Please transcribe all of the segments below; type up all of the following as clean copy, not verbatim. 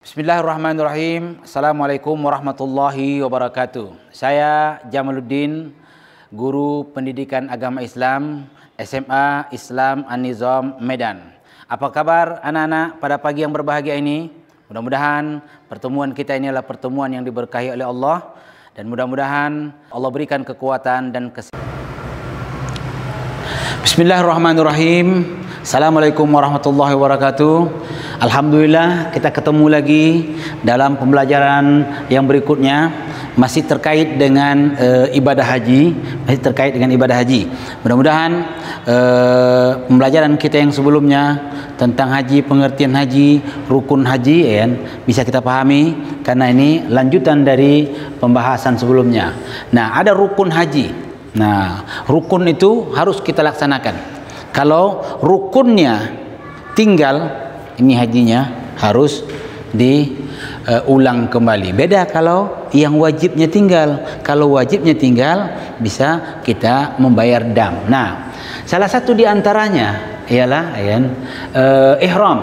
Bismillahirrahmanirrahim. Assalamualaikum warahmatullahi wabarakatuh. Saya Jamaluddin, guru pendidikan agama Islam SMA Islam An-Nizam Medan. Apa kabar anak-anak pada pagi yang berbahagia ini? Mudah-mudahan pertemuan kita ini adalah pertemuan yang diberkahi oleh Allah, dan mudah-mudahan Allah berikan kekuatan dan kesehatan. Bismillahirrahmanirrahim. Assalamualaikum warahmatullahi wabarakatuh. Alhamdulillah, kita ketemu lagi dalam pembelajaran yang berikutnya, masih terkait dengan ibadah haji, Mudah-mudahan pembelajaran kita yang sebelumnya tentang haji, pengertian haji, rukun haji bisa kita pahami, karena ini lanjutan dari pembahasan sebelumnya. Nah, ada rukun haji. Nah, rukun itu harus kita laksanakan. Kalau rukunnya tinggal, ini hajinya harus diulang kembali. Beda kalau yang wajibnya tinggal. Kalau wajibnya tinggal, bisa kita membayar dam. Nah, salah satu di antaranya ialah ihram,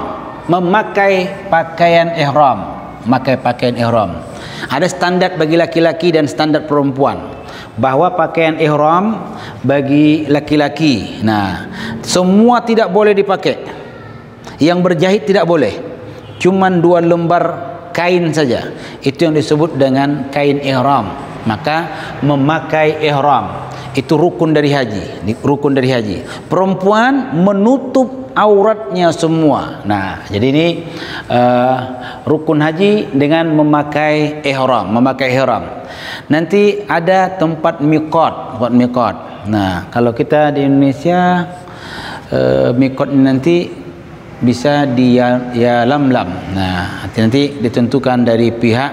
memakai pakaian ihram. Memakai pakaian ihram. Ada standar bagi laki-laki dan standar perempuan. Bahwa pakaian ihram bagi laki-laki, nah, semua tidak boleh dipakai. Yang berjahit tidak boleh, cuman 2 lembar kain saja. Itu yang disebut dengan kain ihram. Maka memakai ihram itu rukun dari haji. Rukun dari haji. Perempuan menutup auratnya semua. Nah, jadi ini rukun haji dengan memakai ihram. Memakai ihram. Nanti ada tempat miqat, Nah, kalau kita di Indonesia miqat ini bisa di Yalamlam. Nah, nanti ditentukan dari pihak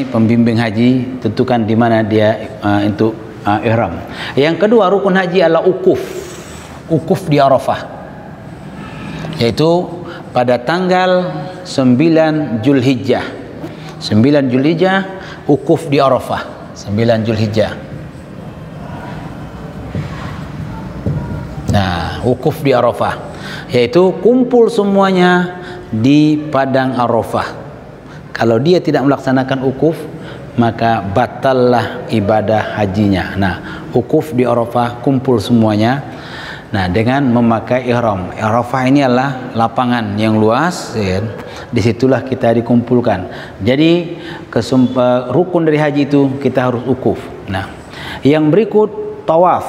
pembimbing haji, tentukan di mana dia untuk ihram. Yang kedua, rukun haji adalah ukuf di Arafah, yaitu pada tanggal 9 Zulhijjah. 9 Zulhijjah ukuf di Arafah. 9 Zulhijjah. Nah, ukuf di Arafah, yaitu kumpul semuanya di padang Arafah. Kalau dia tidak melaksanakan ukuf, maka batallah ibadah hajinya. Nah, ukuf di Arafah, kumpul semuanya. Nah, dengan memakai ihram. Arafah ini adalah lapangan yang luas, disitulah kita dikumpulkan. Jadi rukun dari haji itu kita harus ukuf. Nah, yang berikut tawaf.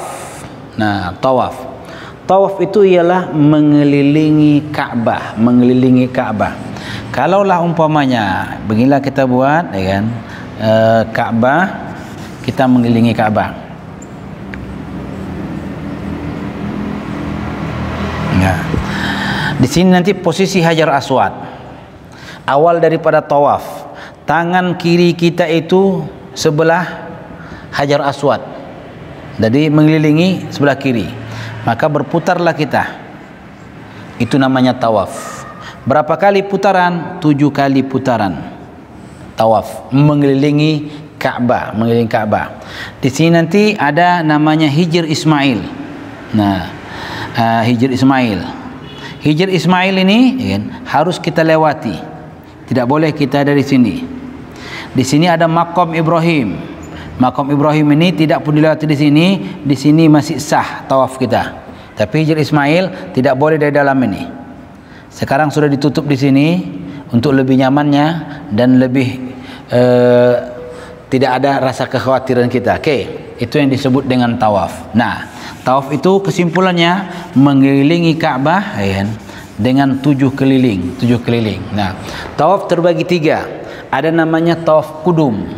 Nah, tawaf itu ialah mengelilingi Ka'bah, Kalaulah umpamanya beginilah kita buat, Ka'bah, kita mengelilingi Ka'bah. Nah, di sini nanti posisi Hajar Aswad. Awal daripada tawaf, tangan kiri kita itu sebelah Hajar Aswad. Jadi mengelilingi sebelah kiri. Maka berputarlah kita. Itu namanya tawaf. Berapa kali putaran? 7 kali putaran. Tawaf mengelilingi Ka'bah, Di sini nanti ada namanya Hijr Ismail. Nah, Hijr Ismail ini harus kita lewati. Tidak boleh kita dari sini. Di sini ada Maqam Ibrahim. Maqam Ibrahim ini tidak pun dilewati di sini. Di sini masih sah tawaf kita. Tapi Hijr Ismail tidak boleh dari dalam ini. Sekarang sudah ditutup di sini untuk lebih nyamannya dan lebih tidak ada rasa kekhawatiran kita. Itu yang disebut dengan tawaf. Nah, tawaf itu kesimpulannya mengelilingi Ka'bah dengan 7 keliling. Nah, tawaf terbagi 3. Ada namanya tawaf kudum.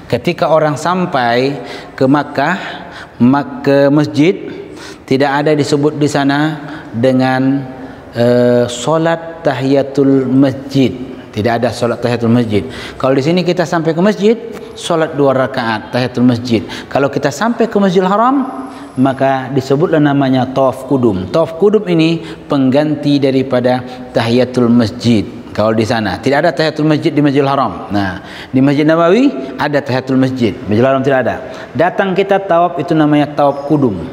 Ketika orang sampai ke Makkah, ke masjid, tidak ada disebut di sana dengan solat tahiyatul masjid. Tidak ada solat tahiyatul masjid. Kalau di sini kita sampai ke masjid, solat 2 rakaat tahiyatul masjid. Kalau kita sampai ke Masjidil Haram, maka disebutlah namanya tawaf kudum. Tawaf kudum ini pengganti daripada tahiyatul masjid. Kalau di sana tidak ada tahiyatul masjid di Masjidil Haram. Nah, di Masjid Nabawi ada tahiyatul masjid. Masjidil Haram tidak ada. Datang kita tawaf itu namanya tawaf kudum.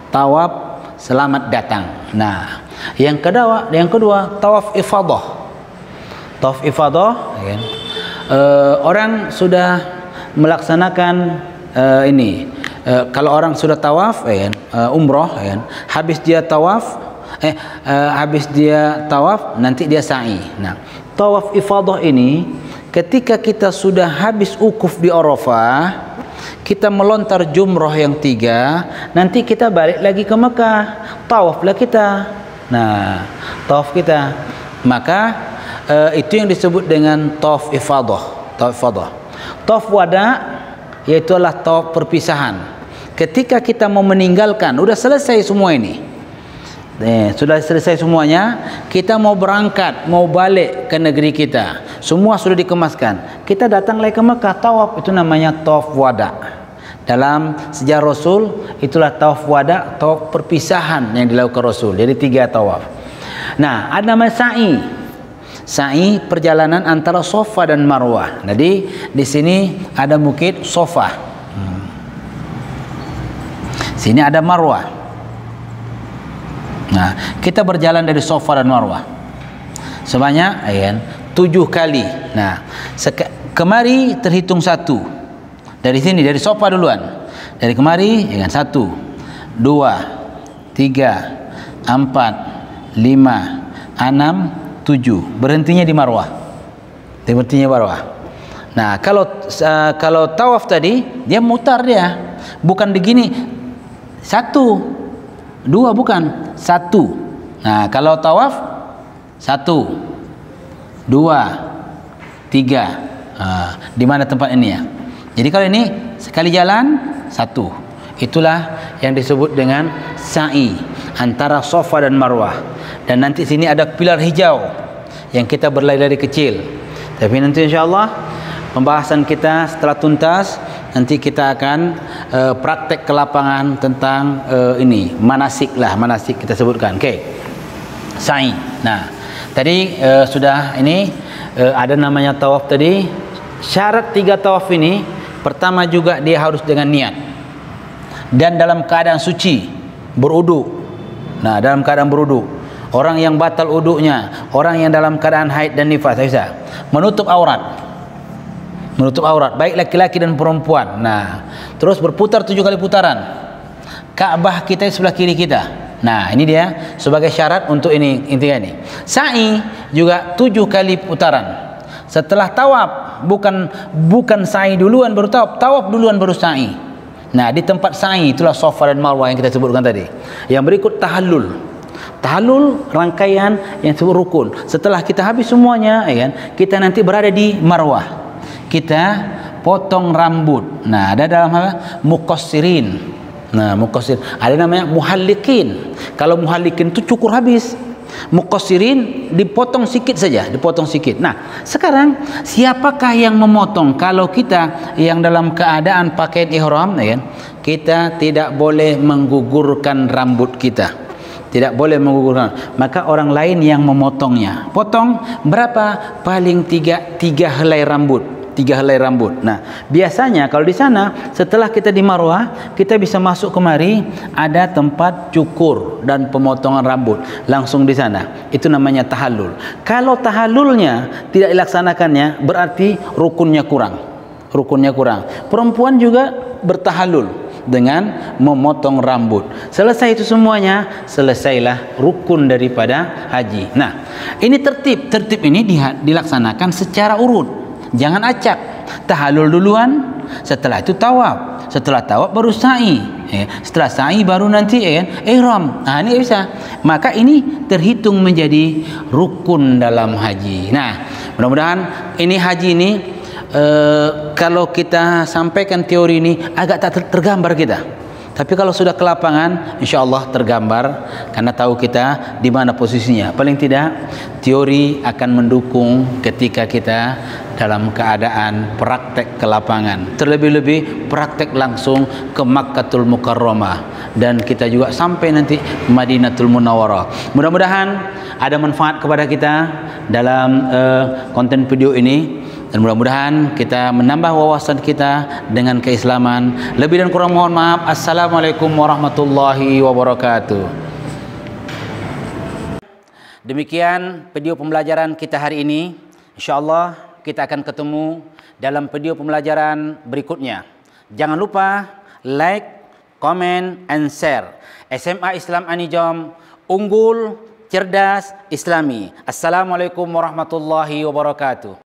Tawaf selamat datang. Nah, Yang kedua tawaf ifadah. Tawaf ifadah, ya. Orang sudah melaksanakan ini. Kalau orang sudah tawaf, ya, umroh, ya, habis dia tawaf, nanti dia sa'i. Nah, tawaf ifadah ini ketika kita sudah habis ukuf di Arafah, kita melontar jumrah yang 3, nanti kita balik lagi ke Mekah, tawaflah kita. Nah, tawaf kita, maka itu yang disebut dengan tawaf ifadah. Tawaf ifadah. Tawaf wada yaitu adalah tawaf perpisahan. Ketika kita mau meninggalkan, sudah selesai semua ini, sudah selesai semuanya, kita mau berangkat, mau balik ke negeri kita, semua sudah dikemaskan, kita datang lagi ke Mekah, tawaf, itu namanya tawaf wada. Dalam sejarah Rasul, itulah tawaf wada, tawaf perpisahan yang dilakukan Rasul. Jadi 3 tawaf. Nah, ada namanya sa'i. Sa'i perjalanan antara Safa dan Marwah. Jadi di sini ada bukit Safa. Sini ada Marwah. Nah, kita berjalan dari Safa dan Marwah sebanyak 7 kali. Nah, kemari terhitung 1. Dari sini, dari Safa duluan. Dari kemari, 1, 2, 3, 4, 5, 6, 7. Berhentinya di Marwah. Berhentinya Marwah. Nah, kalau tawaf tadi, dia mutar dia. Bukan begini. 1, 2, bukan. 1. Nah, kalau tawaf 1, 2, 3. Di mana tempat ini ya? Jadi kalau ini sekali jalan 1. Itulah yang disebut dengan sa'i antara Safa dan Marwah. Dan nanti sini ada pilar hijau yang kita berlari dari kecil. Tapi nanti insya-Allah pembahasan kita setelah tuntas, nanti kita akan praktek ke lapangan tentang ini, manasik kita sebutkan. Okey. Sa'i. Nah, tadi sudah ini ada namanya tawaf tadi. Syarat 3 tawaf ini, pertama juga dia harus dengan niat dan dalam keadaan suci, berudu. Nah, dalam keadaan berudu. Orang yang batal uduknya, orang yang dalam keadaan haid dan nifas, bisa menutup aurat. Menutup aurat, baik laki-laki dan perempuan. Nah, terus berputar 7 kali putaran. Ka'bah kita di sebelah kiri kita. Nah, ini dia sebagai syarat untuk ini, intinya ini. Sa'i juga 7 kali putaran. Setelah tawaf, bukan sa'i duluan baru tawaf, tawaf duluan baru sa'i. Nah, di tempat sa'i itulah Safa dan Marwah yang kita sebutkan tadi. Yang berikut tahallul. Tahallul rangkaian yang disebut rukun. Setelah kita habis semuanya, kita nanti berada di Marwah. Kita potong rambut. Nah, ada dalam muqassirin. Nah, muqassir. Ada namanya muhallikin. Kalau muhallikin itu cukur habis. Muqassirin dipotong sikit saja, dipotong sikit. Nah, sekarang siapakah yang memotong? Kalau kita yang dalam keadaan pakaian ihram, kita tidak boleh menggugurkan rambut kita. Tidak boleh menggugurkan. Maka orang lain yang memotongnya. Potong berapa? Paling 3 helai rambut. 3 helai rambut. Nah, biasanya kalau di sana setelah kita di Marwah, kita bisa masuk kemari, ada tempat cukur dan pemotongan rambut langsung di sana. Itu namanya tahallul. Kalau tahallulnya tidak dilaksanakannya, berarti rukunnya kurang. Rukunnya kurang. Perempuan juga bertahallul dengan memotong rambut. Selesai itu semuanya, selesailah rukun daripada haji. Nah, ini tertib ini dilaksanakan secara urut. Jangan acak. Tahallul duluan, setelah itu tawaf, setelah tawaf baru sa'i, setelah sa'i baru nanti ihram. Nah, ini bisa. Maka ini terhitung menjadi rukun dalam haji. Nah, mudah-mudahan ini haji ini kalau kita sampaikan teori ini agak tak tergambar kita. Tapi kalau sudah ke lapangan, insya-Allah tergambar karena tahu kita di mana posisinya. Paling tidak teori akan mendukung ketika kita dalam keadaan praktek ke lapangan. Terlebih-lebih praktek langsung ke Makkatul Mukarramah dan kita juga sampai nanti Madinatul Munawwarah. Mudah-mudahan ada manfaat kepada kita dalam konten video ini. Dan mudah-mudahan kita menambah wawasan kita dengan keislaman. Lebih dan kurang mohon maaf. Assalamualaikum warahmatullahi wabarakatuh. Demikian video pembelajaran kita hari ini. InsyaAllah kita akan ketemu dalam video pembelajaran berikutnya. Jangan lupa like, comment, and share. SMA Islam Anijom, unggul, cerdas, Islami. Assalamualaikum warahmatullahi wabarakatuh.